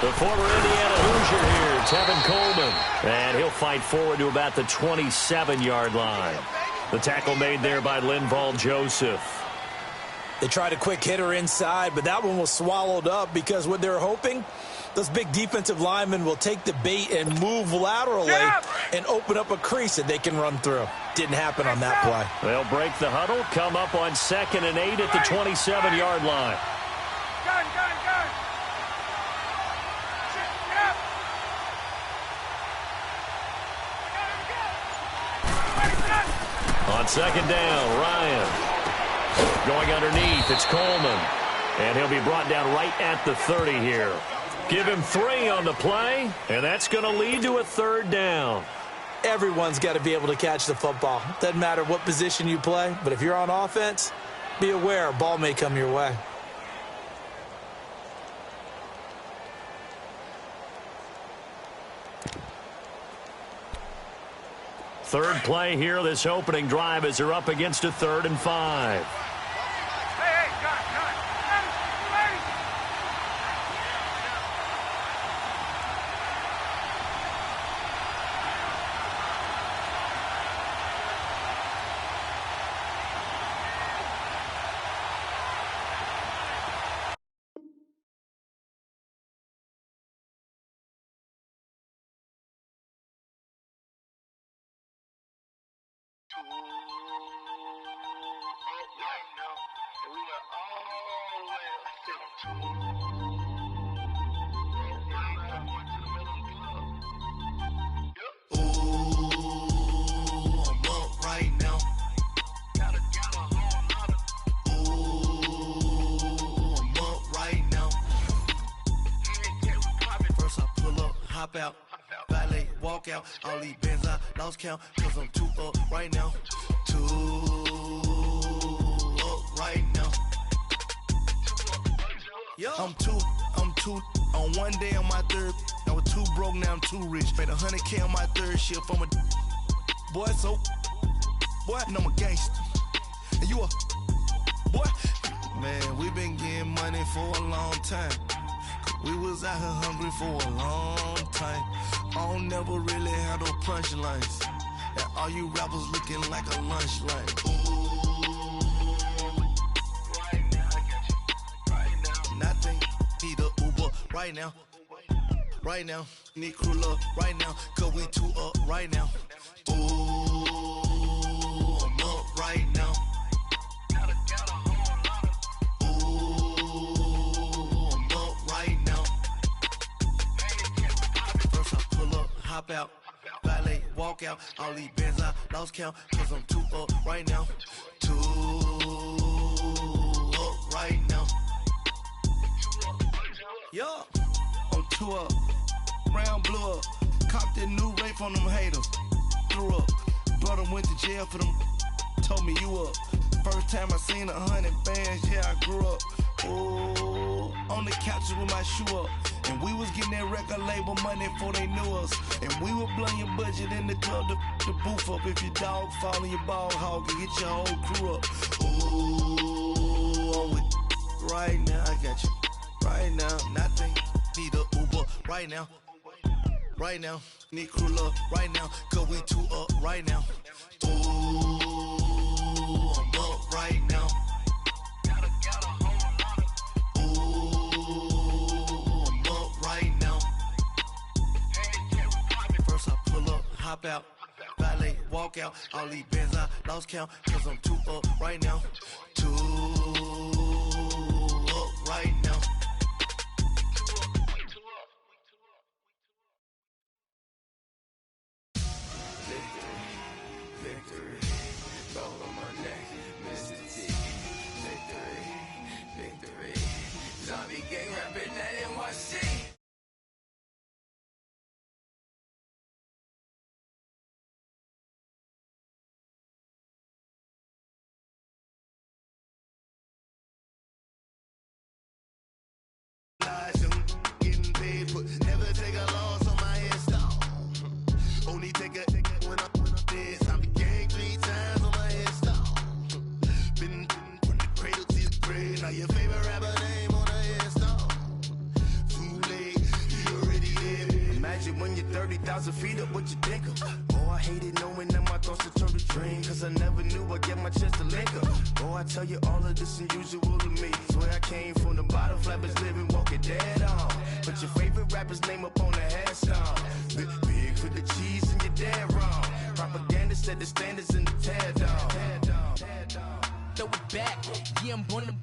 The former Indiana Hoosier here, Tevin Coleman. And he'll fight forward to about the 27-yard line. The tackle made there by Linval Joseph. They tried a quick hitter inside, but that one was swallowed up because what they're hoping, those big defensive linemen will take the bait and move laterally and open up a crease that they can run through. Didn't happen on that play. They'll break the huddle, come up on 2nd and 8 at the 27-yard line. On 2nd down, Ryan. Going underneath, it's Coleman. And he'll be brought down right at the 30 here. Give him 3 on the play, and that's going to lead to a 3rd down. Everyone's got to be able to catch the football. Doesn't matter what position you play, but if you're on offense, be aware a ball may come your way. Third play here, this opening drive as they're up against a 3rd and 5. Hop out, valet, walk out, all these bands I lost count, cause I'm 2 up right now, 2 up right now. I'm two, on one day on my 3rd, I was 2 broke, now I'm 2 rich, made 100K on my 3rd shift from a boy, so, boy, and I'm a gangster, and you a, boy, man, we been getting money for a long time. We was out here hungry for a long time. I don't never really have no punchlines. And all you rappers looking like a lunch line. Ooh, right now, I got you. Right now. Nothing, need a Uber right now. Right now, need crew up right now. Cause we 2 up right now. Ooh, I'm up right now. Hop out, valet, walk out, all these bands I lost count, cause I'm 2 up right now, 2 up right now. Yeah, I'm 2 up, round blew up, copped that new rape from them haters, threw up, brother went to jail for them, told me you up, first time I seen 100 bands, yeah I grew up, ooh, on the couches with my shoe up. And we was getting that record label money before they knew us. And we were blowing your budget in the club to boof up. If your dog fall in your ball hog and get your whole crew up. Ooh, I'm with right now, I got you. Right now, nothing, need a Uber right now. Right now, need crew up right now. Cause we 2 up right now. Ooh, I'm up right now. Hop out, valet, walk out, all these bands I lost count, cause I'm 2 up right now, 2 up right now. Victory, gold on my neck, Mr. T, victory, zombie gang rapping that NYC. so feed up what you think of. Oh, I hated knowing that my thoughts had turned to dream, cause I never knew I'd get my chance to link up. Oh, I tell you all of this unusual to me. Swear I came from the bottom, flappers living, walking dead on. Put your favorite rapper's name up on the headstone. Big for the cheese and you're dead wrong. Propaganda set the standards in the tear down. Throw it back, yeah, I'm born to.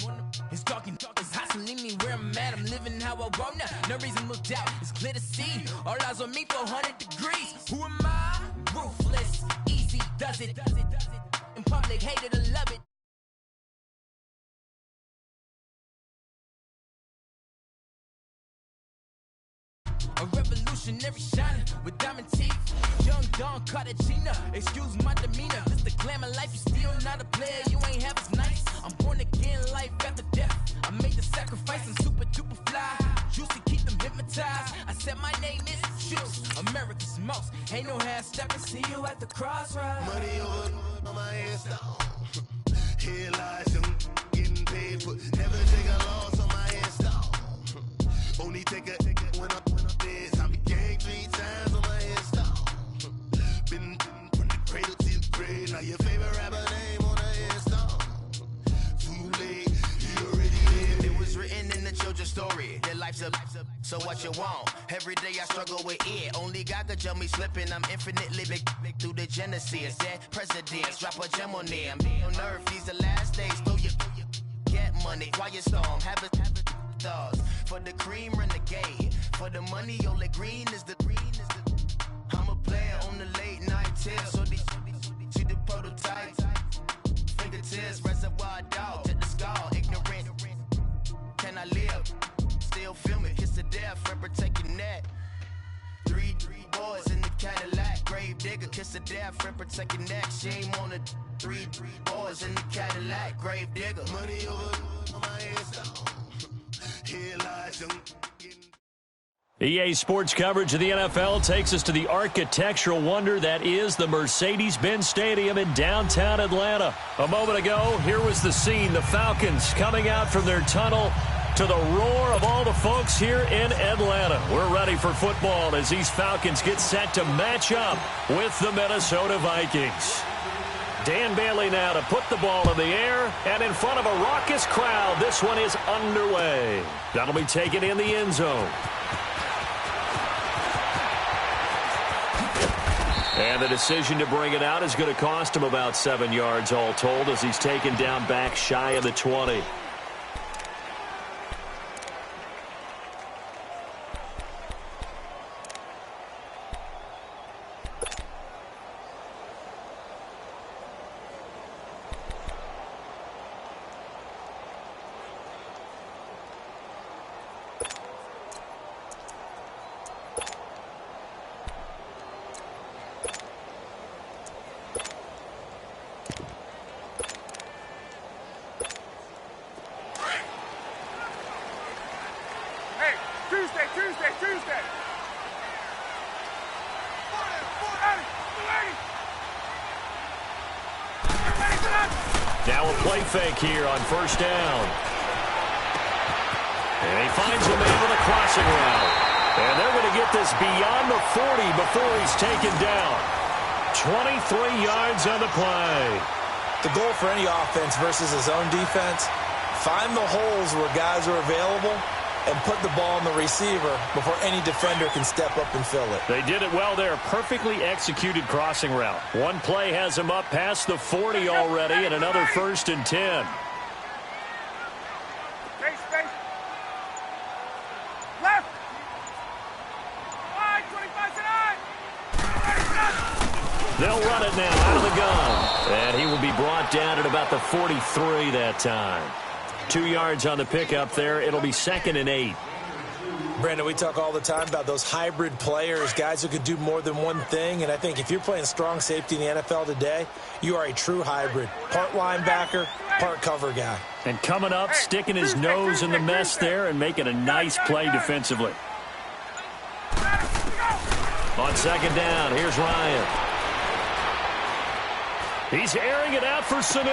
It's talking, it's hustling me where I'm at. I'm living how I want now. No reason to look out, it's clear to see. All eyes on me for 100 degrees. Who am I? Ruthless, easy, does it. In public, hate it or love it. A revolutionary shining with diamond teeth. Young Don Cartagena, excuse my demeanor. This the glamour life, you still not a player. You ain't half as nice. I'm born again, life after death. I made the sacrifice and super duper fly. Juicy, keep them hypnotized. I said my name is Juice, America's most. Ain't no half stepping. See you at the crossroads. Money over on my headstone. Here lies them getting paid, but never take a loss on my headstone. Only take a when I'm dead. I be gang 3 times on my headstone. Been from the cradle to the grave. Now your favorite rapper name on the headstone. Too late, you already lived. It was written in the children's story. Their life's up, so what you want? Every day I struggle with it. Only God could tell me slipping. I'm infinitely big through the genesis. Dead presidents, drop a gem on them. On earth, these the last days. Throw your get money, quiet storm, have it thoughts. For the cream renegade, for the money, only green is the. I'm a player on the late night tip, so they see the prototype. Fingertips, reservoir dog, to the skull, ignorant. Can I live? Still film it, kiss the death, friend, protect your neck. 3 boys in the Cadillac, grave digger, kiss the death, friend, protect your neck. Shame on the 3 boys in the Cadillac, grave digger. Money over on my headstone. Here lies them. EA Sports coverage of the NFL takes us to the architectural wonder that is the Mercedes-Benz Stadium in downtown Atlanta. A moment ago, here was the scene. The Falcons coming out from their tunnel to the roar of all the folks here in Atlanta. We're ready for football as these Falcons get set to match up with the Minnesota Vikings. Dan Bailey now to put the ball in the air, and in front of a raucous crowd, this one is underway. That'll be taken in the end zone. And the decision to bring it out is going to cost him about 7 yards all told as he's taken down back shy of the 20. Tuesday. Now a play fake here on first down. And he finds a man with a crossing route. And they're going to get this beyond the 40 before he's taken down. 23 yards on the play. The goal for any offense versus his own defense, find the holes where guys are available and put the ball on the receiver before any defender can step up and fill it. They did it well there. Perfectly executed crossing route. One play has him up past the 40 already, and another 1st and 10. Space. Left. Wide, 25 to 9. They'll run it now out of the gun. And he will be brought down at about the 43 that time. 2 yards on the pickup there. It'll be 2nd and 8. Brandon, we talk all the time about those hybrid players, guys who could do more than one thing. And I think if you're playing strong safety in the NFL today, you are a true hybrid. Part linebacker, part cover guy. And coming up, sticking his nose in the mess there and making a nice play defensively. On 2nd down, here's Ryan. He's airing it out for Sanu.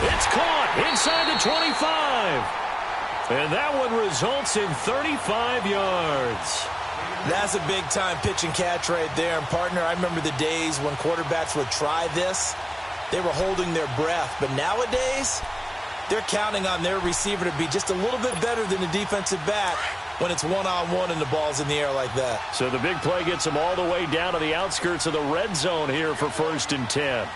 It's caught inside the 25. And that one results in 35 yards. That's a big-time pitch and catch right there. And, partner, I remember the days when quarterbacks would try this. They were holding their breath. But nowadays, they're counting on their receiver to be just a little bit better than the defensive back when it's one-on-one and the ball's in the air like that. So the big play gets them all the way down to the outskirts of the red zone here for 1st and 10.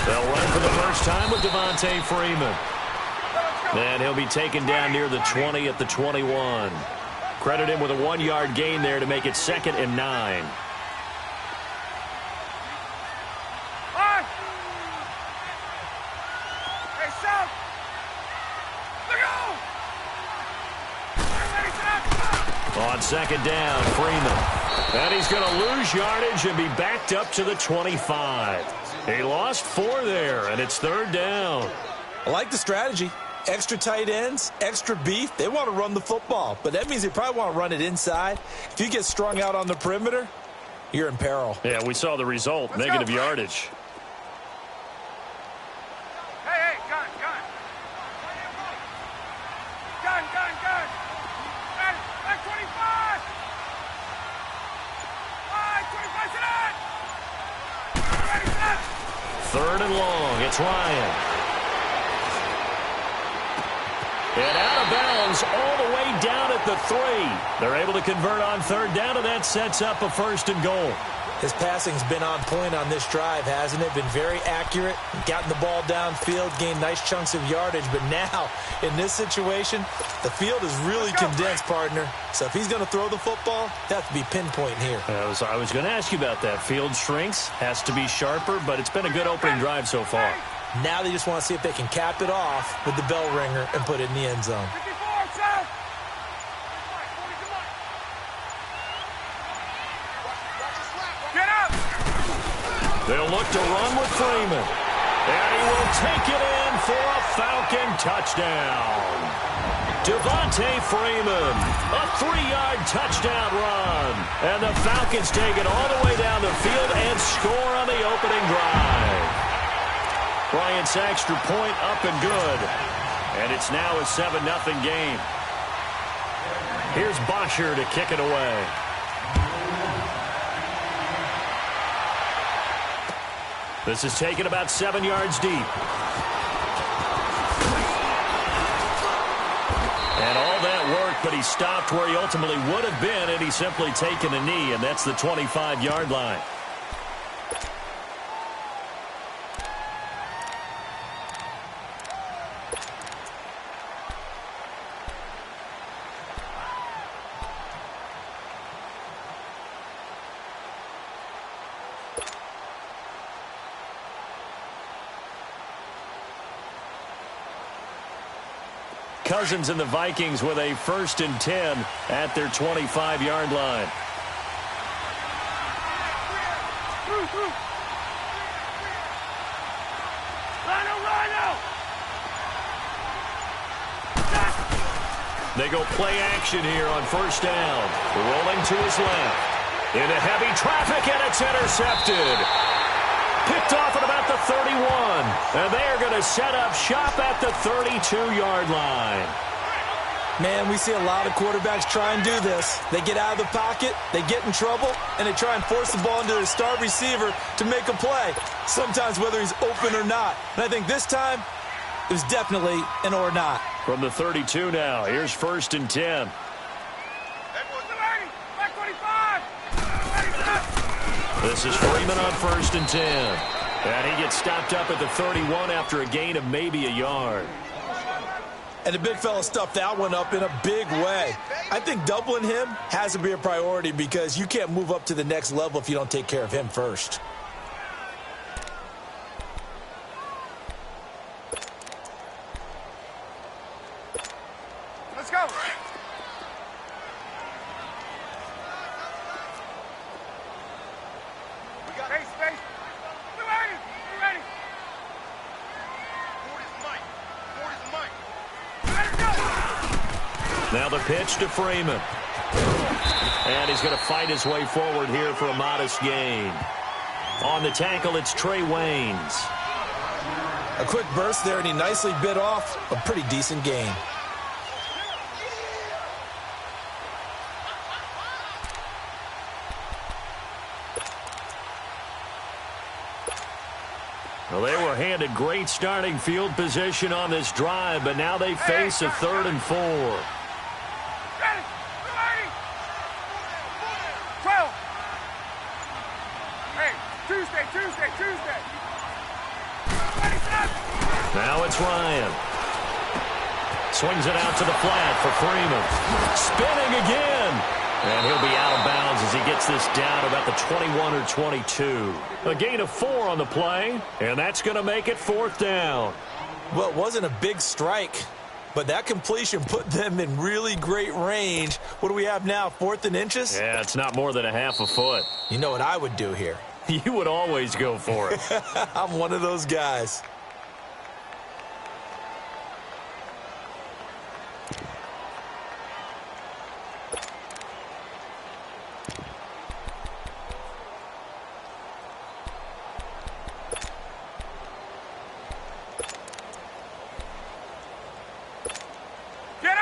They'll run for the first time with Devontae Freeman. And he'll be taken down near the 20 at the 21. Credit him with a 1-yard gain there to make it 2nd and 9. On 2nd down, Freeman. And he's going to lose yardage and be backed up to the 25. He lost 4 there, and it's 3rd down. I like the strategy. Extra tight ends, extra beef. They want to run the football, but that means they probably want to run it inside. If you get strung out on the perimeter, you're in peril. Yeah, we saw the result, negative yardage. Hey, gun. Gun. Back 25. 25 to that. 3rd and long. It's Ryan. And out of bounds all the way down at the 3. They're able to convert on 3rd down, and that sets up a 1st and goal. His passing's been on point on this drive, hasn't it? Been very accurate, gotten the ball downfield, gained nice chunks of yardage. But now, in this situation, the field is really condensed, partner. So if he's going to throw the football, that has to be pinpoint here. I was going to ask you about that. Field shrinks, has to be sharper, but it's been a good opening drive so far. Now they just want to see if they can cap it off with the bell ringer and put it in the end zone. 54, south. Get up. They'll look to run with Freeman. And he will take it in for a Falcon touchdown. Devontae Freeman, a 3-yard touchdown run. And the Falcons take it all the way down the field and score on the opening drive. Bryant's extra point up and good. And it's now a 7-0 game. Here's Bosher to kick it away. This is taken about 7 yards deep. And all that work, but he stopped where he ultimately would have been, and he's simply taken a knee, and that's the 25-yard line. Cousins and the Vikings with a 1st and 10 at their 25-yard line. Rhino. They go play action here on 1st down. Rolling to his left. Into heavy traffic, and it's intercepted. Picked off at about the 31. And they are going to set up shop at the 32-yard line. Man, we see a lot of quarterbacks try and do this. They get out of the pocket, they get in trouble, and they try and force the ball into their star receiver to make a play, sometimes whether he's open or not. And I think this time, it was definitely an or not. From the 32 now, here's 1st and 10. This is Freeman on 1st and 10. And he gets stopped up at the 31 after a gain of maybe a yard. And the big fella stuffed that one up in a big way. I think doubling him has to be a priority because you can't move up to the next level if you don't take care of him first. Let's go. Space. We're ready. Now the pitch to Freeman. And he's going to fight his way forward here for a modest gain. On the tackle, it's Trey Waynes. A quick burst there, and he nicely bit off a pretty decent gain. Well, they were handed great starting field position on this drive, but now they face a 3rd and 4. Ready. 12. Hey, Tuesday. Ready, set. Now it's Ryan. Swings it out to the flat for Freeman. Spinning again. And he'll be out of bounds as he gets this down about the 21 or 22. A gain of 4 on the play, and that's going to make it 4th down. Well, it wasn't a big strike, but that completion put them in really great range. What do we have now, 4th and inches? Yeah, it's not more than a half a foot. You know what I would do here? You would always go for it. I'm one of those guys.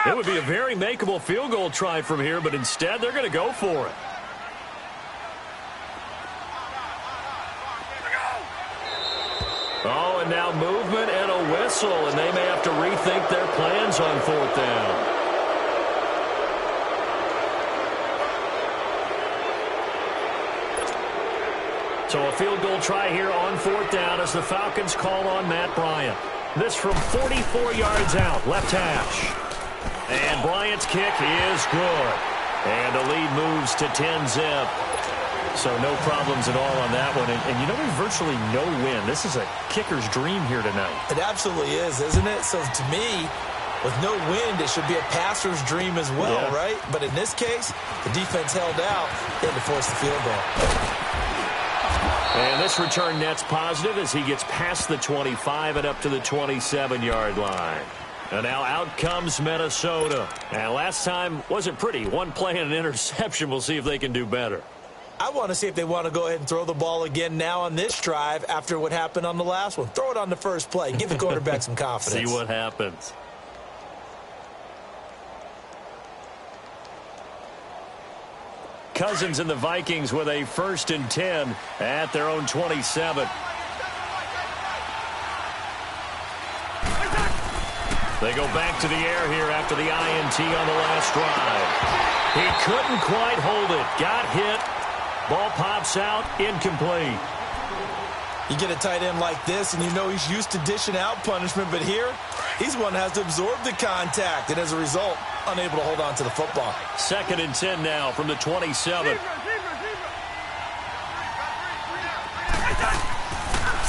It would be a very makeable field goal try from here, but instead they're going to go for it. Oh, and now movement and a whistle, and they may have to rethink their plans on 4th down. So a field goal try here on 4th down as the Falcons call on Matt Bryant. This from 44 yards out, left hash. And Bryant's kick is good. And the lead moves to 10-zip. So no problems at all on that one. And you know, there's virtually no win. This is a kicker's dream here tonight. It absolutely is, isn't it? So to me, with no wind, it should be a passer's dream as well, yeah. Right? But in this case, the defense held out. They had to force the field goal. And this return net's positive as he gets past the 25 and up to the 27-yard line. And now out comes Minnesota. And last time wasn't pretty. One play and an interception. We'll see if they can do better. I want to see if they want to go ahead and throw the ball again now on this drive after what happened on the last one. Throw it on the first play. Give the quarterback some confidence. See what happens. Cousins and the Vikings with a 1st and 10 at their own 27. They go back to the air here after the INT on the last drive. He couldn't quite hold it. Got hit. Ball pops out. Incomplete. You get a tight end like this, and you know he's used to dishing out punishment, but here, he's one that has to absorb the contact, and as a result, unable to hold on to the football. 2nd and 10 now from the 27.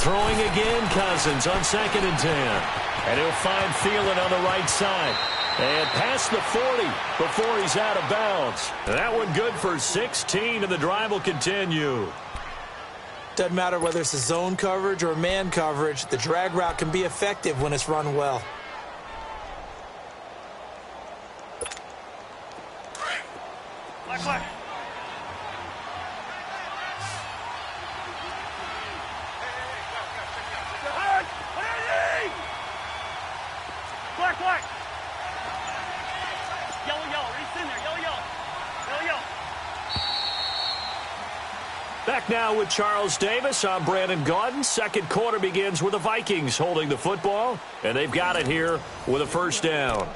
Throwing again, Cousins on 2nd and 10. And he'll find Thielen on the right side. And past the 40 before he's out of bounds. That one good for 16, and the drive will continue. Doesn't matter whether it's a zone coverage or man coverage, the drag route can be effective when it's run well. Black. Black. Yellow. Reach in there. Yellow. Back now with Charles Davis. I'm Brandon Gaudin. Second quarter begins with the Vikings holding the football, and they've got it here with a 1st down.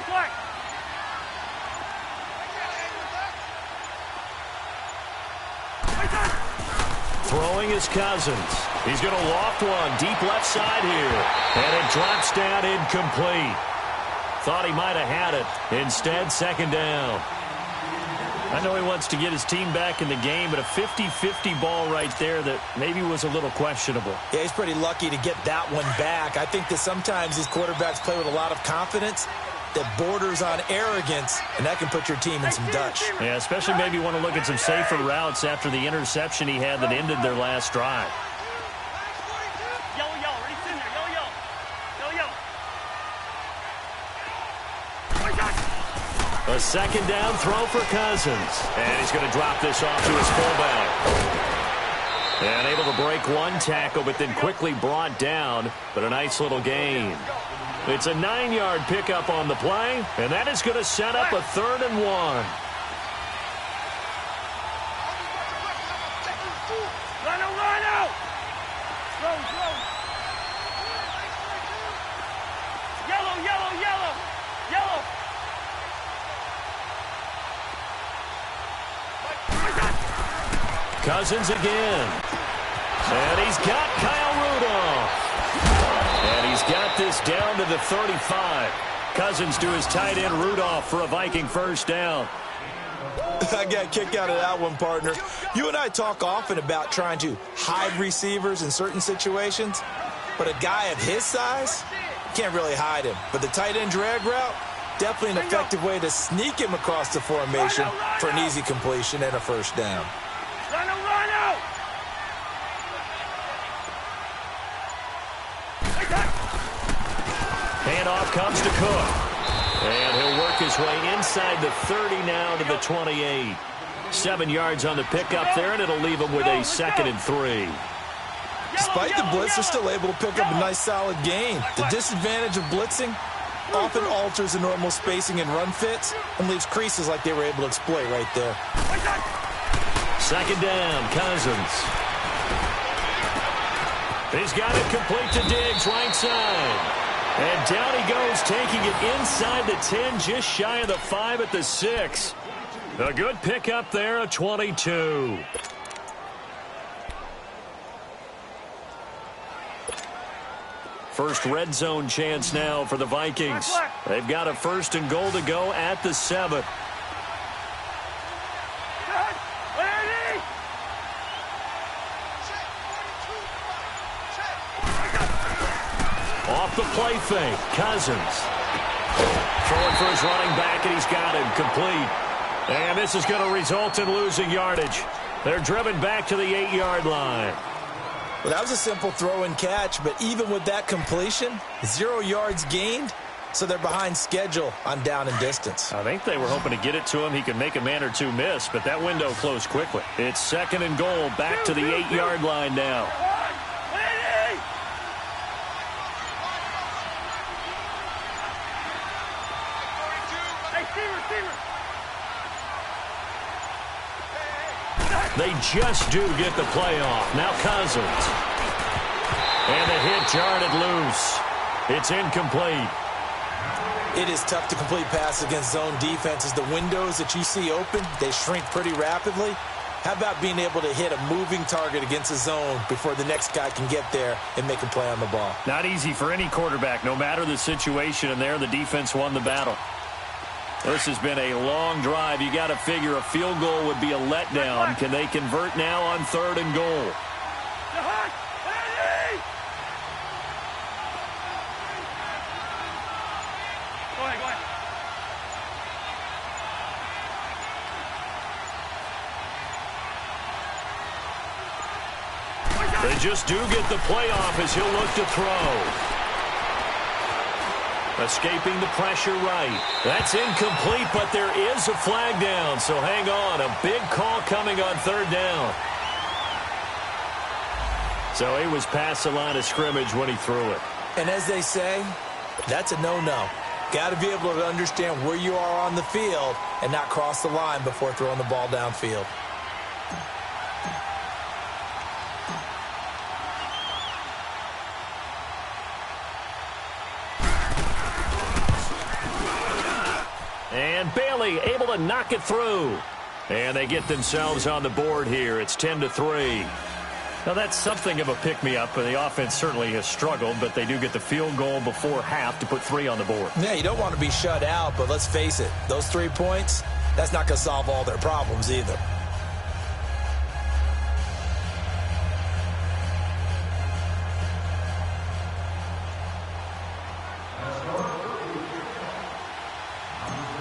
Black. Throwing is Cousins. He's going to loft one deep left side here. And it drops down incomplete. Thought he might have had it. Instead, 2nd down. I know he wants to get his team back in the game, but a 50-50 ball right there that maybe was a little questionable. Yeah, he's pretty lucky to get that one back. I think that sometimes these quarterbacks play with a lot of confidence that borders on arrogance, and that can put your team in some Dutch. Yeah, especially maybe want to look at some safer routes after the interception he had that ended their last drive. Yellow, yellow. Ready, in there. Yellow, yellow. Yellow, yellow. A second down throw for Cousins. And he's going to drop this off to his fullback. And able to break one tackle, but then quickly brought down. But a nice little gain. It's a 9-yard pickup on the play, and that is going to set up a 3rd and 1. Run out! Throw. Yellow, yellow, yellow. Yellow. Cousins again. And he's got Kyle Rudolph. And he's got this down to the 35. Cousins to his tight end Rudolph for a Viking first down. I got a kick out of that one, partner. You and I talk often about trying to hide receivers in certain situations, but a guy of his size, you can't really hide him. But the tight end drag route, definitely an effective way to sneak him across the formation for an easy completion and a first down. Run out! Handoff comes to Cook. And he'll work his way inside the 30 now to the 28. 7 yards on the pickup there, and it'll leave him with a 2nd and 3. Despite the blitz, they're still able to pick up a nice solid gain. The disadvantage of blitzing often alters the normal spacing and run fits and leaves creases like they were able to exploit right there. 2nd down, Cousins. He's got it complete to Diggs, right side. And down he goes, taking it inside the 10, just shy of the 5 at the 6. A good pickup there, a 22. First red zone chance now for the Vikings. They've got a 1st and goal to go at the 7. Off the play fake, Cousins. Throwing for his running back, and he's got him complete. And this is going to result in losing yardage. They're driven back to the 8-yard line. Well, that was a simple throw and catch, but even with that completion, 0 yards gained, so they're behind schedule on down and distance. I think they were hoping to get it to him. He could make a man or two miss, but that window closed quickly. It's 2nd and goal, back to the 8-yard line now. They just do get the playoff. Now Cousins. And the hit jarred loose. It's incomplete. It is tough to complete passes against zone defenses. The windows that you see open, they shrink pretty rapidly. How about being able to hit a moving target against a zone before the next guy can get there and make a play on the ball? Not easy for any quarterback, no matter the situation. And there, the defense won the battle. This has been a long drive. You got to figure a field goal would be a letdown. Can they convert now on 3rd and goal? Go ahead. They just do get the playoff as he'll look to throw. Escaping the pressure right. That's incomplete, but there is a flag down, so hang on. A big call coming on 3rd down. So he was past the line of scrimmage when he threw it. And as they say, that's a no-no. Got to be able to understand where you are on the field and not cross the line before throwing the ball downfield. And Bailey able to knock it through. And they get themselves on the board here. It's 10-3. Now, that's something of a pick-me-up, and the offense certainly has struggled, but they do get the field goal before half to put 3 on the board. Yeah, you don't want to be shut out, but let's face it, those 3 points, that's not going to solve all their problems either.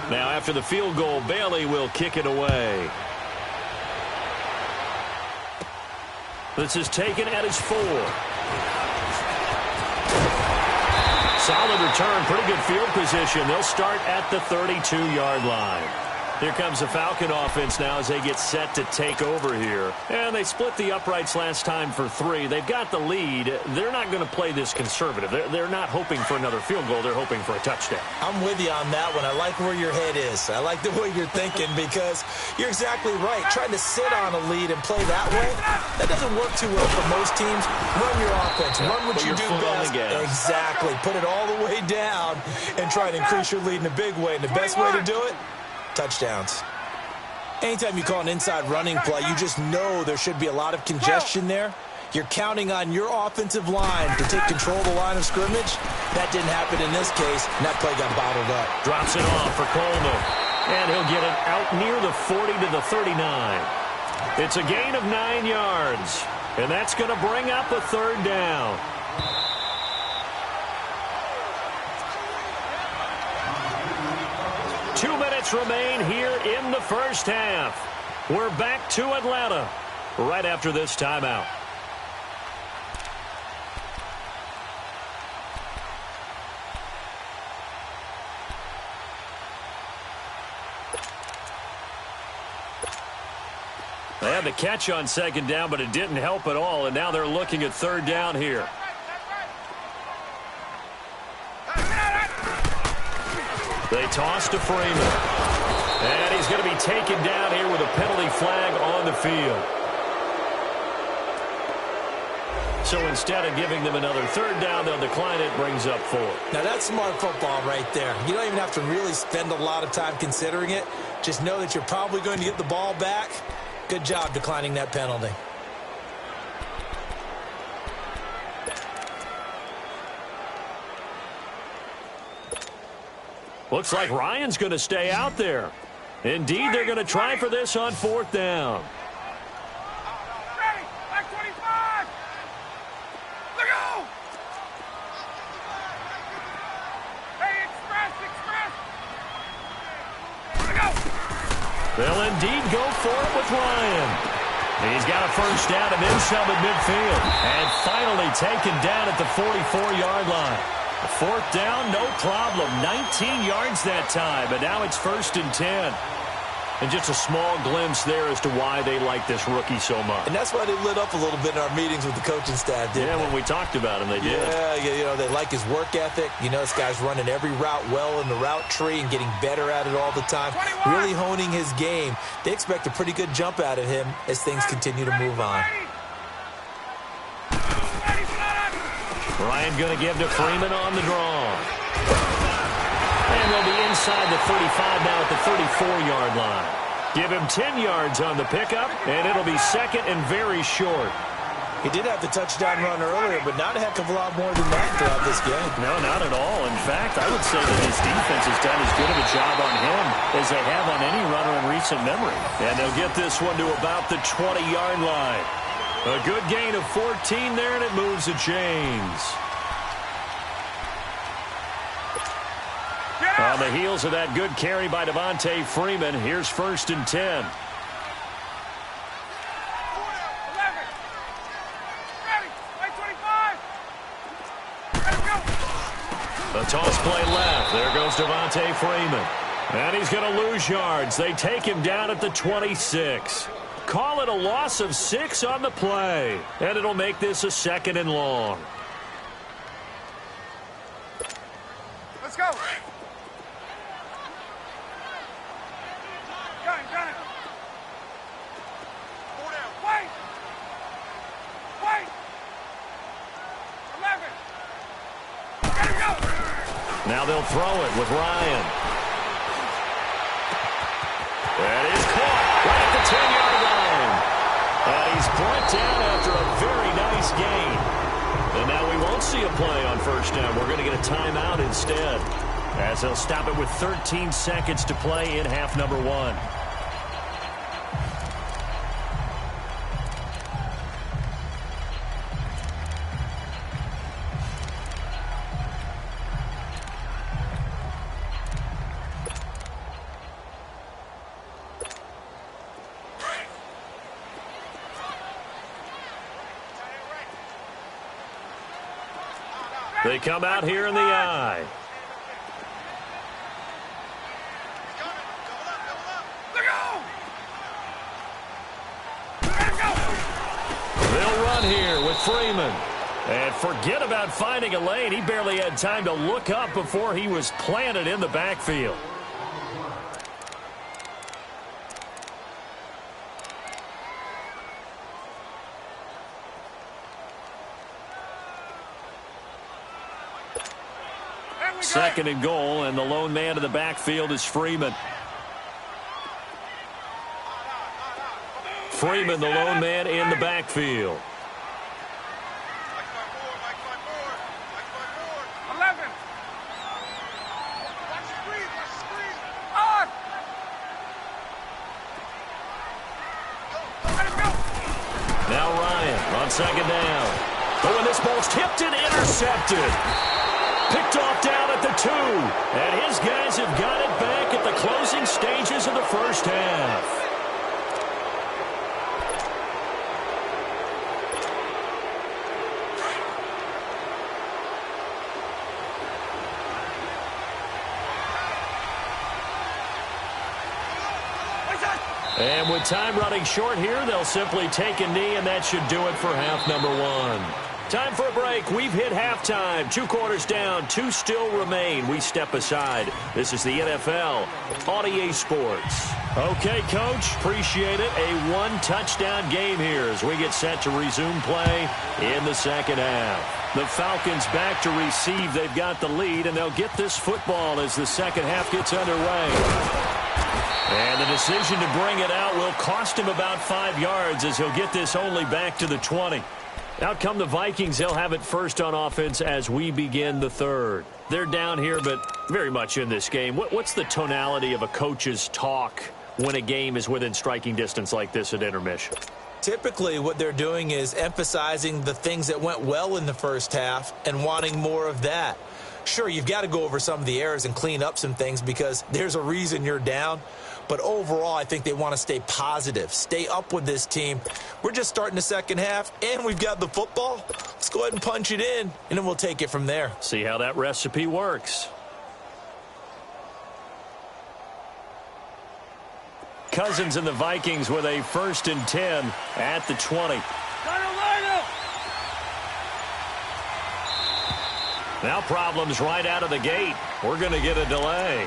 Now, after the field goal, Bailey will kick it away. This is taken at his 4. Solid return, pretty good field position. They'll start at the 32-yard line. Here comes the Falcon offense now as they get set to take over here. And they split the uprights last time for 3. They've got the lead. They're not going to play this conservative. They're not hoping for another field goal. They're hoping for a touchdown. I'm with you on that one. I like where your head is. I like the way you're thinking because you're exactly right. Trying to sit on a lead and play that way, that doesn't work too well for most teams. Run your offense. Run what you do best. Exactly. Put it all the way down and try to increase your lead in a big way. And the best way to do it, touchdowns. Anytime you call an inside running play, you just know there should be a lot of congestion there. You're counting on your offensive line to take control of the line of scrimmage. That didn't happen in this case, and that play got bottled up. Drops it off for Coleman. And he'll get it out near the 40 to the 39. It's a gain of 9 yards. And that's going to bring up a 3rd down. Remain here in the first half. We're back to Atlanta right after this timeout. They had the catch on 2nd down, but it didn't help at all, and now they're looking at 3rd down here. They toss to Freeman. And he's going to be taken down here with a penalty flag on the field. So instead of giving them another 3rd down, they'll decline it, brings up 4. Now that's smart football right there. You don't even have to really spend a lot of time considering it. Just know that you're probably going to get the ball back. Good job declining that penalty. Looks like Ryan's going to stay out there. Indeed, they're going to try for this on 4th down. Ready, back 25. Look out! Hey, express. Look out! They'll indeed go for it with Ryan. He's got a 1st down and then some at midfield. And finally taken down at the 44-yard line. 4th down, no problem. 19 yards that time, but now it's 1st and 10. And just a small glimpse there as to why they like this rookie so much. And that's why they lit up a little bit in our meetings with the coaching staff, didn't they? When we talked about him, they did. Yeah, you know, they like his work ethic. You know, this guy's running every route well in the route tree and getting better at it all the time. 21. Really honing his game. They expect a pretty good jump out of him as things continue to move on. Ryan going to give to Freeman on the draw. And they'll be inside the 35 now at the 34-yard line. Give him 10 yards on the pickup, and it'll be 2nd and very short. He did have the touchdown run earlier, but not a heck of a lot more than that throughout this game. No, not at all. In fact, I would say that his defense has done as good of a job on him as they have on any runner in recent memory. And they'll get this one to about the 20-yard line. A good gain of 14 there, and it moves the chains. On the heels of that good carry by Devontae Freeman, here's 1st and 10. 11. Ready, right 25. Let's go. The toss play left. There goes Devontae Freeman. And he's going to lose yards. They take him down at the 26. Call it a loss of 6 on the play. And it'll make this a 2nd and long. Let's go. Now they'll throw it with Ryan. That is caught right at the 10-yard line. And he's brought down after a very nice gain. And now we won't see a play on 1st down. We're going to get a timeout instead. as they'll stop it with 13 seconds to play in half number 1. They come out here in the eye. They'll run here with Freeman. And forget about finding a lane. He barely had time to look up before he was planted in the backfield. Second and goal, and the lone man in the backfield is Freeman. Freeman, the lone man in the backfield. 11. Now Ryan on second down. Oh, and this ball's tipped and intercepted. Picked off down at the 2. And his guys have got it back at the closing stages of the first half. And with time running short here, they'll simply take a knee, and that should do it for half number 1. Time for a break. We've hit halftime. 2 quarters down. 2 still remain. We step aside. This is the NFL on EA Sports. Okay, Coach. Appreciate it. A 1-touchdown game here as we get set to resume play in the second half. The Falcons back to receive. They've got the lead, and they'll get this football as the second half gets underway. And the decision to bring it out will cost him about 5 yards as he'll get this only back to the 20. Out come the Vikings. They'll have it first on offense as we begin the third. They're down here, but very much in this game. What's the tonality of a coach's talk when a game is within striking distance like this at intermission? Typically, what they're doing is emphasizing the things that went well in the first half and wanting more of that. Sure, you've got to go over some of the errors and clean up some things because there's a reason you're down. But overall, I think they want to stay positive, stay up with this team. We're just starting the second half, and we've got the football. Let's go ahead and punch it in, and then we'll take it from there. See how that recipe works. Cousins and the Vikings with a 1st and 10 at the 20. Now problems right out of the gate. We're going to get a delay.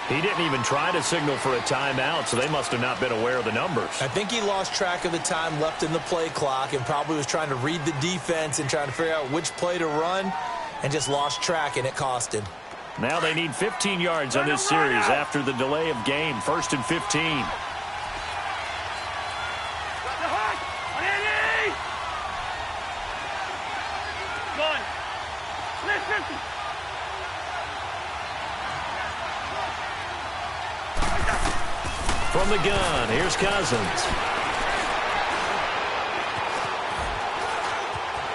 He didn't even try to signal for a timeout, so they must have not been aware of the numbers. I think he lost track of the time left in the play clock and probably was trying to read the defense and trying to figure out which play to run and just lost track, and it cost him. Now they need 15 yards on this series after the delay of game. 1st and 15. From the gun, here's Cousins.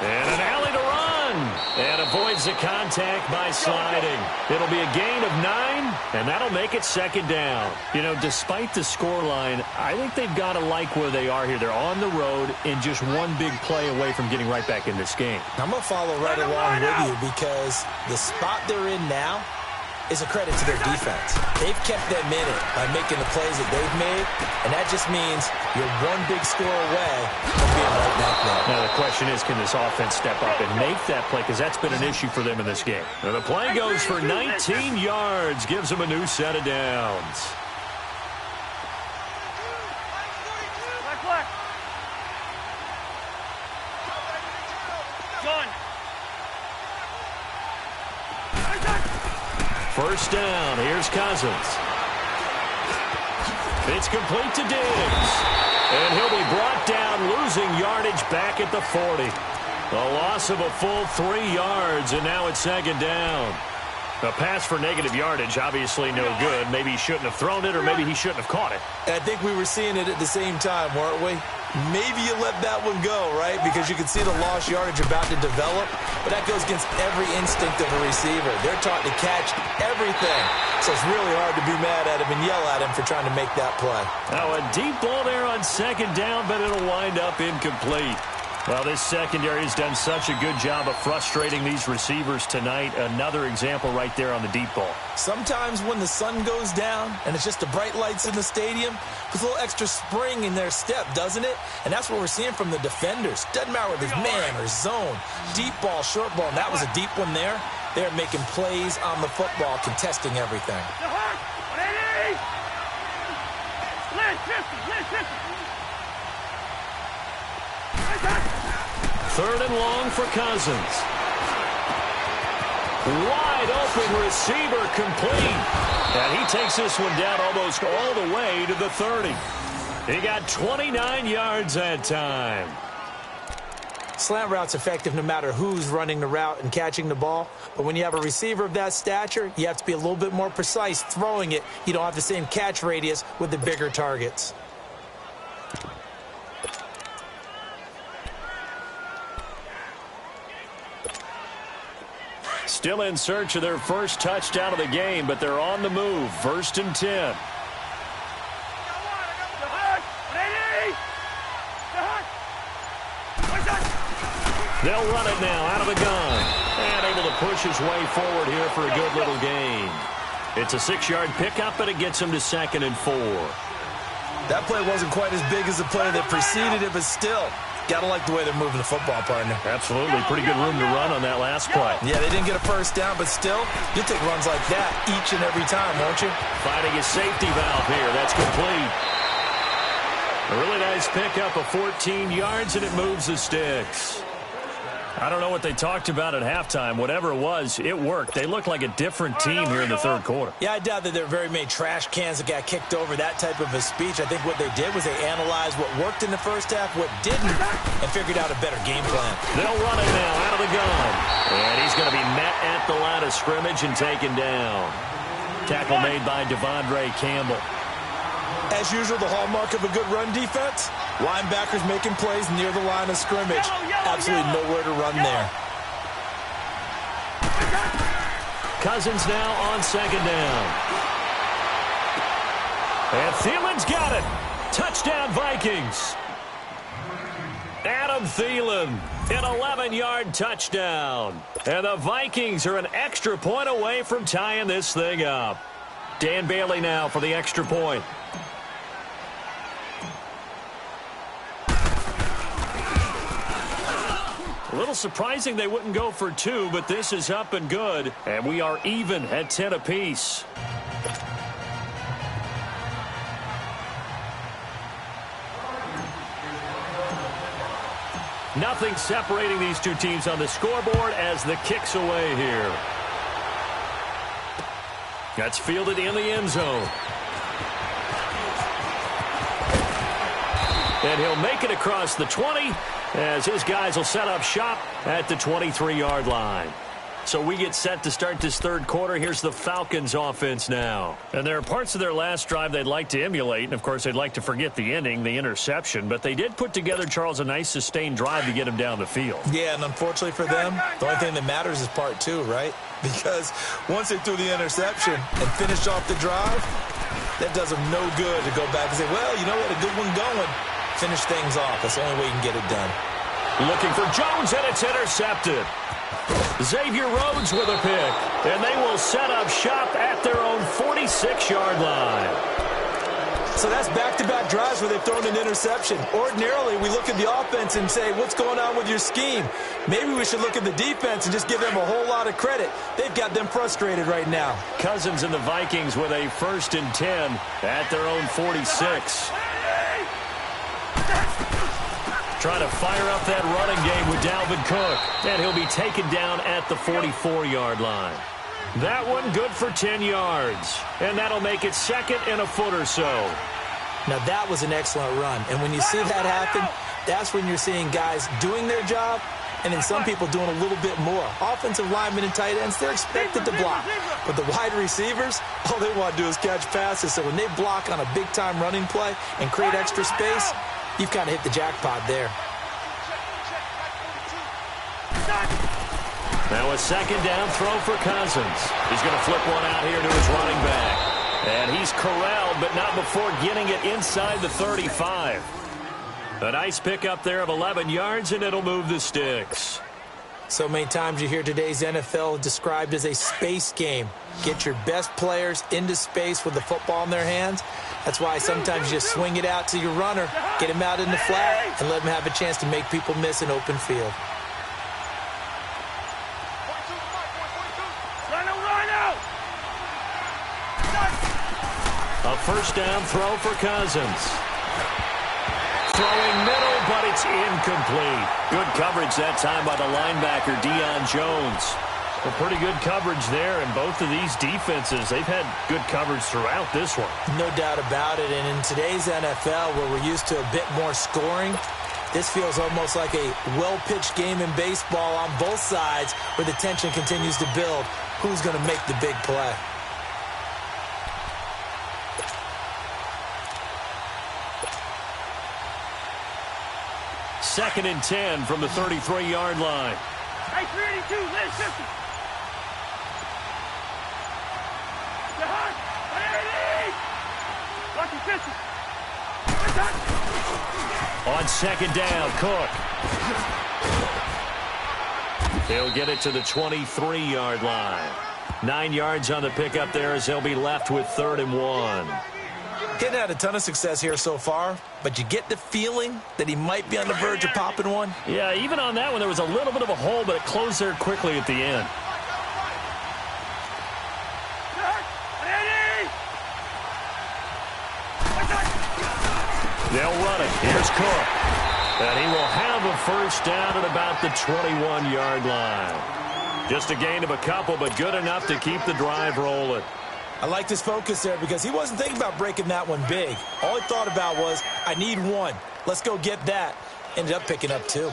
And an alley to run. And avoids the contact by sliding. It'll be a gain of 9, and that'll make it 2nd down. You know, despite the scoreline, I think they've got to like where they are here. They're on the road and just one big play away from getting right back in this game. I'm going to follow right along with you because the spot they're in now is a credit to their defense. They've kept them in it by making the plays that they've made, and that just means you're one big score away from being right back there. Now the question is, can this offense step up and make that play? Because that's been an issue for them in this game. Now the play goes for 19 yards, gives them a new set of downs. First down, here's Cousins. It's complete to Diggs. And he'll be brought down, losing yardage back at the 40. A loss of a full 3 yards, and now it's 2nd down. A pass for negative yardage, obviously no good. Maybe he shouldn't have thrown it, or maybe he shouldn't have caught it. And I think we were seeing it at the same time, weren't we? Maybe you let that one go, right? Because you can see the lost yardage about to develop. But that goes against every instinct of a receiver. They're taught to catch everything. So it's really hard to be mad at him and yell at him for trying to make that play. Now a deep ball there on second down, but it'll wind up incomplete. Well, this secondary has done such a good job of frustrating these receivers tonight. Another example right there on the deep ball. Sometimes when the sun goes down and it's just the bright lights in the stadium, there's a little extra spring in their step, doesn't it? And that's what we're seeing from the defenders. Doesn't matter whether it's man or zone, deep ball, short ball, and that was a deep one there. They're making plays on the football, contesting everything. Third and long for Cousins. Wide open receiver complete. And he takes this one down almost all the way to the 30. He got 29 yards that time. Slant route's effective no matter who's running the route and catching the ball. But when you have a receiver of that stature, you have to be a little bit more precise throwing it. You don't have the same catch radius with the bigger targets. Still in search of their first touchdown of the game, but they're on the move. 1st and 10. They'll run it now out of the gun. And able to push his way forward here for a good little gain. It's a 6-yard pickup, and it gets him to 2nd and 4. That play wasn't quite as big as the play that preceded it, but still, gotta like the way they're moving the football, partner. Absolutely. Pretty good room to run on that last play. Yeah, they didn't get a first down, but still, you'll take runs like that each and every time, won't you? Finding his safety valve here. That's complete. A really nice pickup of 14 yards, and it moves the sticks. I don't know what they talked about at halftime. Whatever it was, it worked. They look like a different team here in the third quarter. Yeah, I doubt that there are very many trash cans that got kicked over, that type of a speech. I think what they did was they analyzed what worked in the first half, what didn't, and figured out a better game plan. They'll run it now out of the gun. And he's going to be met at the line of scrimmage and taken down. Tackle made by Devondre Campbell. As usual, the hallmark of a good run defense, linebackers making plays near the line of scrimmage. Absolutely nowhere to run there. Cousins now on second down. And Thielen's got it. Touchdown, Vikings. Adam Thielen, an 11-yard touchdown. And the Vikings are an extra point away from tying this thing up. Dan Bailey now for the extra point. A little surprising they wouldn't go for 2, but this is up and good. And we are even at 10 apiece. Nothing separating these two teams on the scoreboard as the kick's away here. That's fielded in the end zone. And he'll make it across the 20 as his guys will set up shop at the 23-yard line. So we get set to start this third quarter. Here's the Falcons offense now. And there are parts of their last drive they'd like to emulate. And, of course, they'd like to forget the ending, the interception. But they did put together, Charles, a nice sustained drive to get him down the field. Yeah, and unfortunately for them, the only thing that matters is part 2, right? Because once they threw the interception and finished off the drive, that does them no good to go back and say, well, you know what, a good one going. Finish things off. That's the only way you can get it done. Looking for Jones, and it's intercepted. Xavier Rhodes with a pick, and they will set up shop at their own 46-yard line. So that's back-to-back drives where they've thrown an interception. Ordinarily, we look at the offense and say, what's going on with your scheme? Maybe we should look at the defense and just give them a whole lot of credit. They've got them frustrated right now. Cousins and the Vikings with a 1st and 10 at their own 46. Trying to fire up that running game with Dalvin Cook. And he'll be taken down at the 44-yard line. That one good for 10 yards. And that'll make it 2nd and a foot or so. Now, that was an excellent run. And when you see that happen, that's when you're seeing guys doing their job and then some people doing a little bit more. Offensive linemen and tight ends, they're expected to block. But the wide receivers, all they want to do is catch passes. So when they block on a big-time running play and create extra space, you've kind of hit the jackpot there. Now a second down throw for Cousins. He's going to flip one out here to his running back. And he's corralled, but not before getting it inside the 35. A nice pickup there of 11 yards, and it'll move the sticks. So many times you hear today's NFL described as a space game. Get your best players into space with the football in their hands. That's why sometimes you just swing it out to your runner, get him out in the flat, and let him have a chance to make people miss an open field. A first down throw for Cousins. Throwing middle, but it's incomplete. Good coverage that time by the linebacker, Deion Jones. Well, pretty good coverage there, and both of these defenses, they've had good coverage throughout this one. No doubt about it, and in today's NFL, where we're used to a bit more scoring, this feels almost like a well-pitched game in baseball on both sides, where the tension continues to build. Who's going to make the big play? Second and 10 from the 33-yard line. Hey, 382, let's shift it. On second down, Cook. He'll get it to the 23-yard line. 9 yards on the pickup there as they'll be left with 3rd and 1. He's had a ton of success here so far, but you get the feeling that he might be on the verge of popping one. Yeah, even on that one, there was a little bit of a hole, but it closed there quickly at the end. They'll run it. Here's Cook. And he will have a first down at about the 21-yard line. Just a gain of a couple, but good enough to keep the drive rolling. I liked his focus there because he wasn't thinking about breaking that one big. All he thought about was, I need one. Let's go get that. Ended up picking up 2.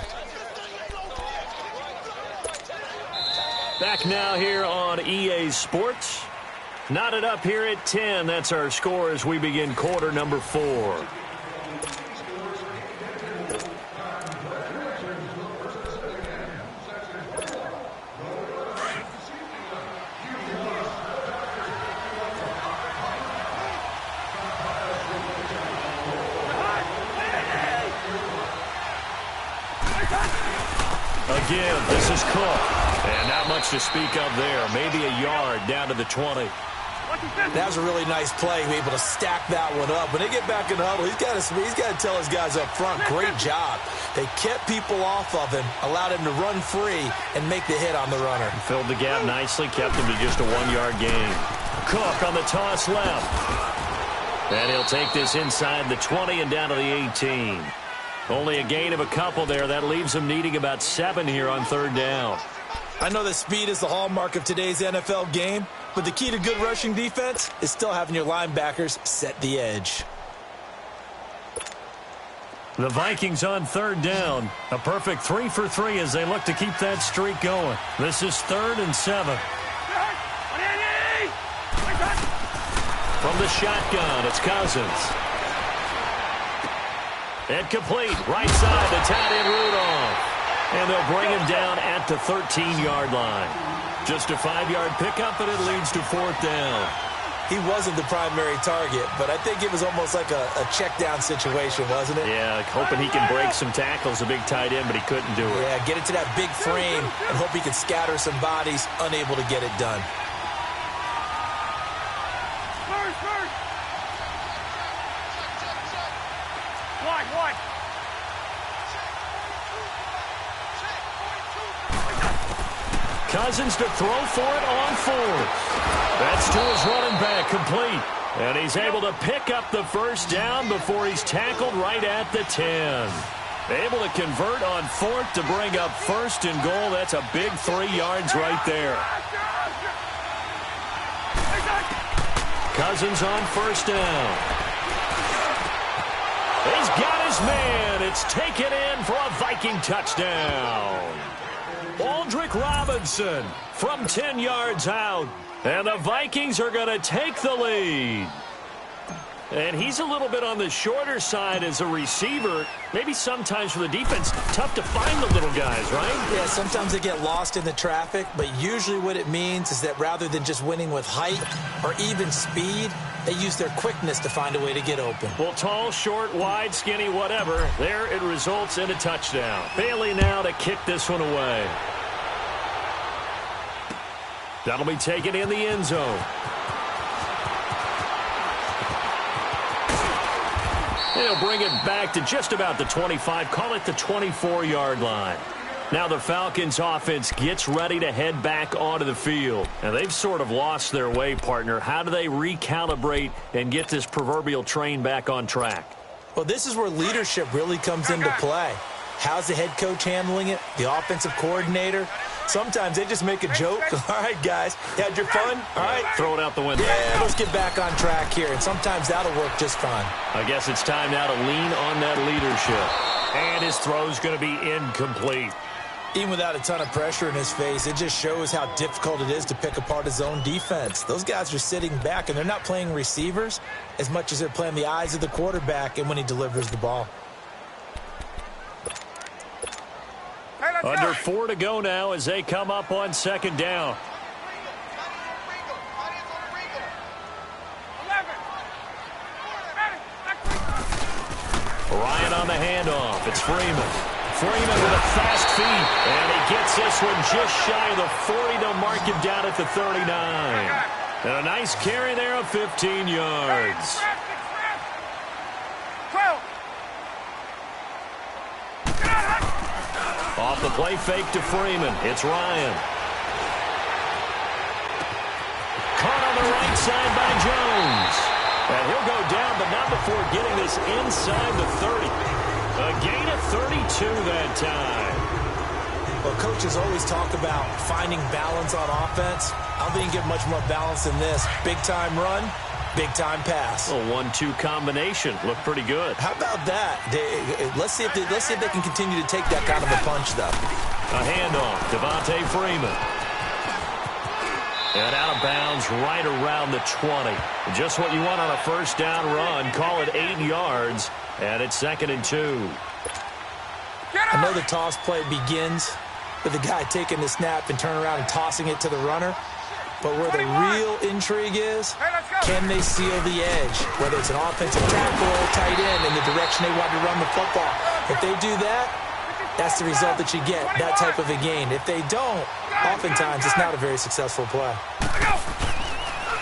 Back now here on EA Sports. Knotted up here at 10. That's our score as we begin quarter number 4. Again, this is Cook. And not much to speak of there. Maybe a yard down to the 20. That was a really nice play, be able to stack that one up. When they get back in the huddle, he's got to tell his guys up front, great job. They kept people off of him, allowed him to run free, and make the hit on the runner. Filled the gap nicely, kept him to just a 1-yard gain. Cook on the toss left. And he'll take this inside the 20 and down to the 18. Only a gain of a couple there. That leaves him needing about 7 here on 3rd down. I know that speed is the hallmark of today's NFL game, but the key to good rushing defense is still having your linebackers set the edge. The Vikings on 3rd down. A perfect 3 for 3 as they look to keep that streak going. This is 3rd and 7. From the shotgun, it's Cousins. Incomplete. Right side, the tight end Rudolph. And they'll bring him down at the 13-yard line. Just a 5-yard pickup, and it leads to 4th down. He wasn't the primary target, but I think it was almost like a check-down situation, wasn't it? Yeah, hoping he can break some tackles, a big tight end, but he couldn't do it. Yeah, get it to that big frame and hope he can scatter some bodies, unable to get it done. Cousins to throw for it on 4th. That's to his running back, complete. And he's able to pick up the first down before he's tackled right at the 10. Able to convert on 4th to bring up 1st and goal. That's a big 3 yards right there. Cousins on 1st down. He's got his man. It's taken in for a Viking touchdown. Aldrick Robinson from 10 yards out. And the Vikings are going to take the lead. And he's a little bit on the shorter side as a receiver. Maybe sometimes for the defense, tough to find the little guys, right? Yeah, sometimes they get lost in the traffic, but usually what it means is that rather than just winning with height or even speed, they use their quickness to find a way to get open. Well, tall, short, wide, skinny, whatever, there it results in a touchdown. Bailey now to kick this one away. That'll be taken in the end zone. They'll bring it back to just about the 25, call it the 24-yard line. Now the Falcons offense gets ready to head back onto the field. And they've sort of lost their way, partner. How do they recalibrate and get this proverbial train back on track? Well, this is where leadership really comes into play. How's the head coach handling it? The offensive coordinator? Sometimes they just make a joke. All right, guys, you had your fun? All right. Throw it out the window. Yeah, let's get back on track here. And sometimes that'll work just fine. I guess it's time now to lean on that leadership. And his throw's going to be incomplete. Even without a ton of pressure in his face, it just shows how difficult it is to pick apart his own defense. Those guys are sitting back, and they're not playing receivers as much as they're playing the eyes of the quarterback and when he delivers the ball. Under 4 to go now as they come up on second down. Ryan on the handoff. It's Freeman. Freeman with a fast feet. And he gets this one just shy of the 40. They'll mark him down at the 39. And a nice carry there of 15 yards. Off the play fake to Freeman. It's Ryan. Caught on the right side by Jones. And he'll go down, but not before getting this inside the 30. A gain of 32 that time. Well, coaches always talk about finding balance on offense. I don't think you can get much more balance than this. Big-time run, big-time pass. A 1-2 combination. Looked pretty good. How about that? Let's see if they can continue to take that kind of a punch, though. A handoff. Devontae Freeman. And out of bounds right around the 20. Just what you want on a first down run. Call it 8 yards. And it's 2nd and 2. I know the toss play begins with the guy taking the snap and turning around and tossing it to the runner. But where the real intrigue is, can they seal the edge? Whether it's an offensive tackle or a tight end in the direction they want to run the football. If they do that, that's the result that you get, that type of a gain. If they don't, oftentimes it's not a very successful play.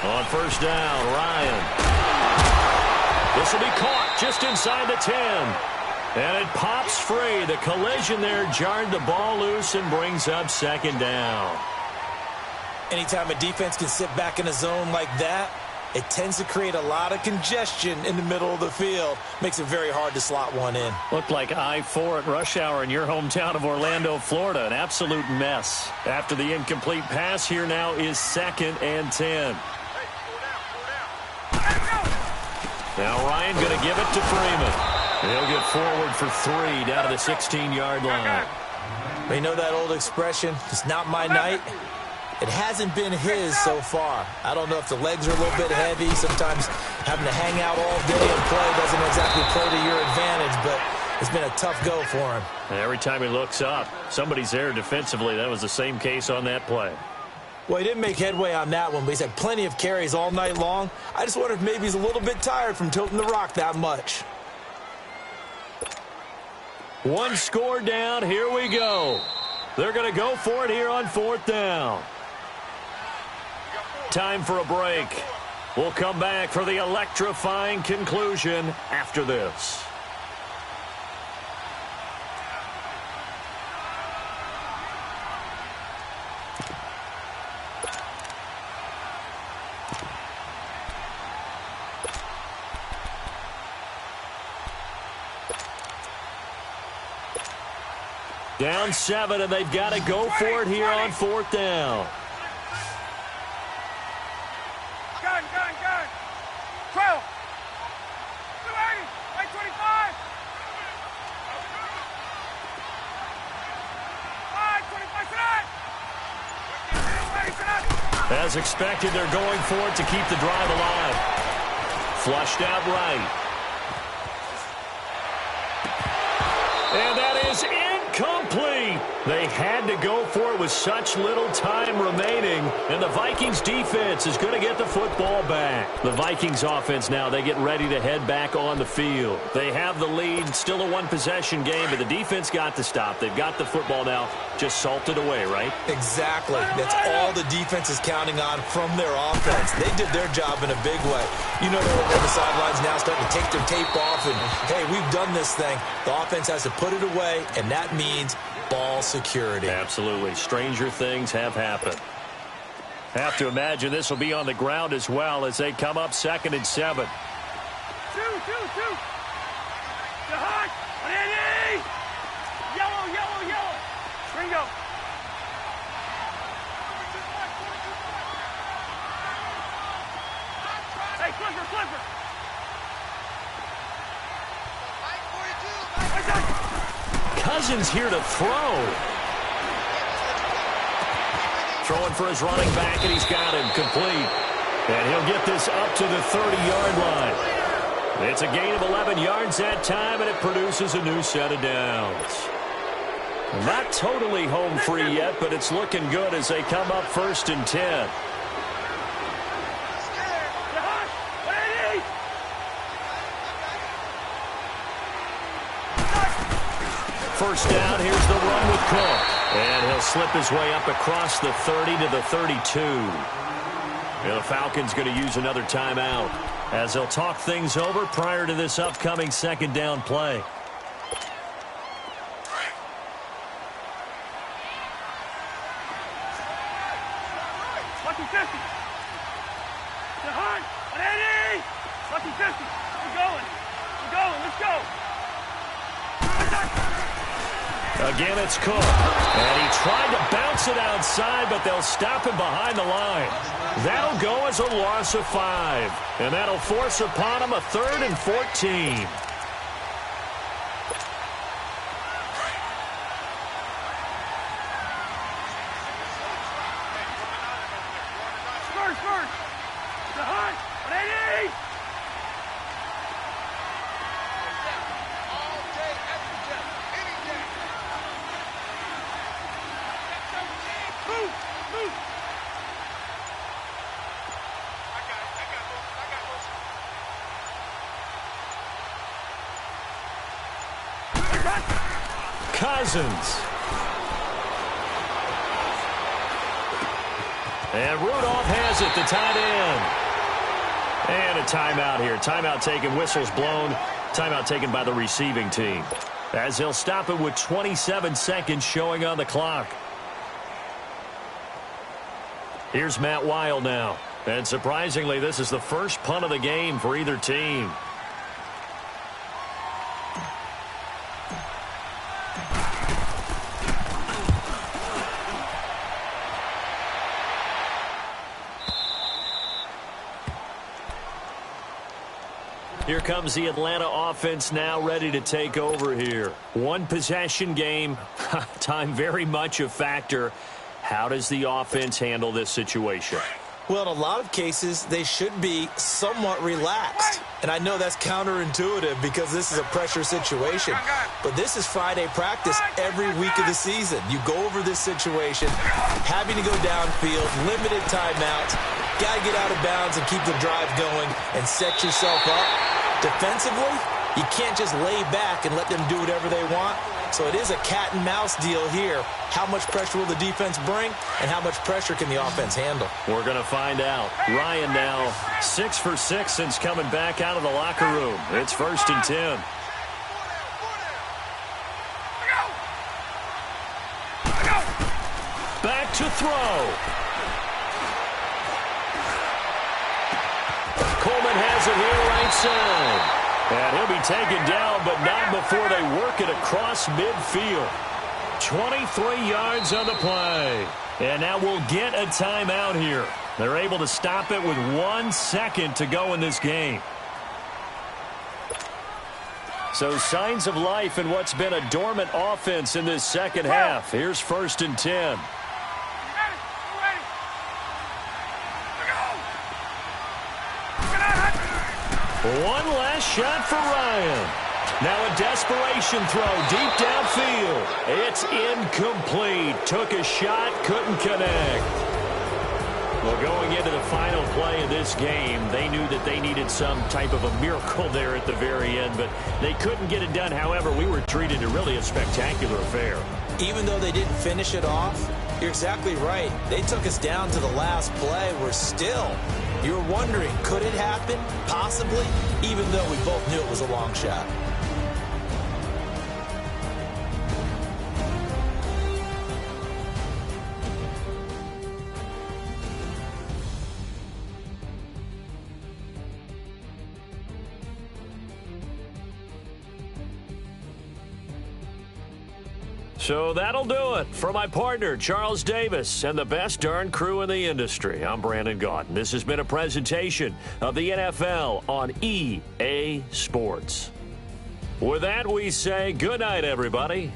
On first down, Ryan. This will be caught just inside the 10. And it pops free. The collision there jarred the ball loose and brings up 2nd down. Anytime a defense can sit back in a zone like that, it tends to create a lot of congestion in the middle of the field. Makes it very hard to slot one in. Looked like I-4 at rush hour in your hometown of Orlando, Florida. An absolute mess. After the incomplete pass, here now is 2nd and 10. Now Ryan going to give it to Freeman. He'll get forward for 3 down to the 16-yard line. You know that old expression, it's not my night? It hasn't been his so far. I don't know if the legs are a little bit heavy. Sometimes having to hang out all day and play doesn't exactly play to your advantage, but it's been a tough go for him. And every time he looks up, somebody's there defensively. That was the same case on that play. Well, he didn't make headway on that one, but he's had plenty of carries all night long. I just wonder if maybe he's a little bit tired from tilting the rock that much. One score down. Here we go. They're going to go for it here on 4th down. Time for a break. We'll come back for the electrifying conclusion after this. Down 7, and they've got to go for it here on 4th down. Gun. 12. 280. 25. As expected, they're going for it to keep the drive alive. Flushed out right. And that is incomplete. They had to go for it with such little time remaining. And the Vikings defense is going to get the football back. The Vikings offense now, they get ready to head back on the field. They have the lead, still a one-possession game, but the defense got to stop. They've got the football now, just salted away, right? Exactly. That's all the defense is counting on from their offense. They did their job in a big way. You know they're on the sidelines now starting to take their tape off and, hey, we've done this thing. The offense has to put it away, and that means ball security. Absolutely. Stranger things have happened. Have to imagine this will be on the ground as well as they come up 2nd and 7. Two. Behind. Ready. Yellow. Ringo. Hey, Clifford. Cousins here to throw. Throwing for his running back, and he's got him complete. And he'll get this up to the 30-yard line. It's a gain of 11 yards that time, and it produces a new set of downs. Not totally home free yet, but it's looking good as they come up 1st and 10. First down, here's the run with Cook. And he'll slip his way up across the 30 to the 32. And the Falcons going to use another timeout as they'll talk things over prior to this upcoming 2nd down play. Lucky 50. Behind. Ready. Lucky 50. We're going. Let's go. Again, it's Cook. And he tried to bounce it outside, but they'll stop him behind the line. That'll go as a loss of 5. And that'll force upon him a 3rd and 14. First. Behind. Ready. Cousins. And Rudolph has it, the tight end. And a timeout here. Timeout taken, whistles blown. Timeout taken by the receiving team. As he'll stop it with 27 seconds showing on the clock. Here's Matt Weil now. And surprisingly, this is the first punt of the game for either team. Here comes the Atlanta offense now ready to take over here. One possession game. Time very much a factor. How does the offense handle this situation? Well, in a lot of cases, they should be somewhat relaxed. And I know that's counterintuitive because this is a pressure situation. But this is Friday practice every week of the season. You go over this situation, having to go downfield, limited timeouts, got to get out of bounds and keep the drive going and set yourself up. Defensively, you can't just lay back and let them do whatever they want. So it is a cat and mouse deal here. How much pressure will the defense bring, and how much pressure can the offense handle? We're going to find out. Ryan now 6 for 6 since coming back out of the locker room. It's 1st and 10. Back to throw. Coleman has it here right side. And he'll be taken down, but not before they work it across midfield. 23 yards on the play. And now we'll get a timeout here. They're able to stop it with 1 second to go in this game. So signs of life in what's been a dormant offense in this second half. Here's 1st and 10. one last shot for Ryan. Now a desperation throw deep downfield. It's incomplete. Took a shot, couldn't connect. Well, going into the final play of this game, they knew that they needed some type of a miracle there at the very end, but they couldn't get it done. However, we were treated to really a spectacular affair. Even though they didn't finish it off, you're exactly right. They took us down to the last play. We're still, you're wondering, could it happen? Possibly, even though we both knew it was a long shot. So that'll do it. For my partner, Charles Davis, and the best darn crew in the industry, I'm Brandon Gaudin. This has been a presentation of the NFL on EA Sports. With that, we say good night, everybody.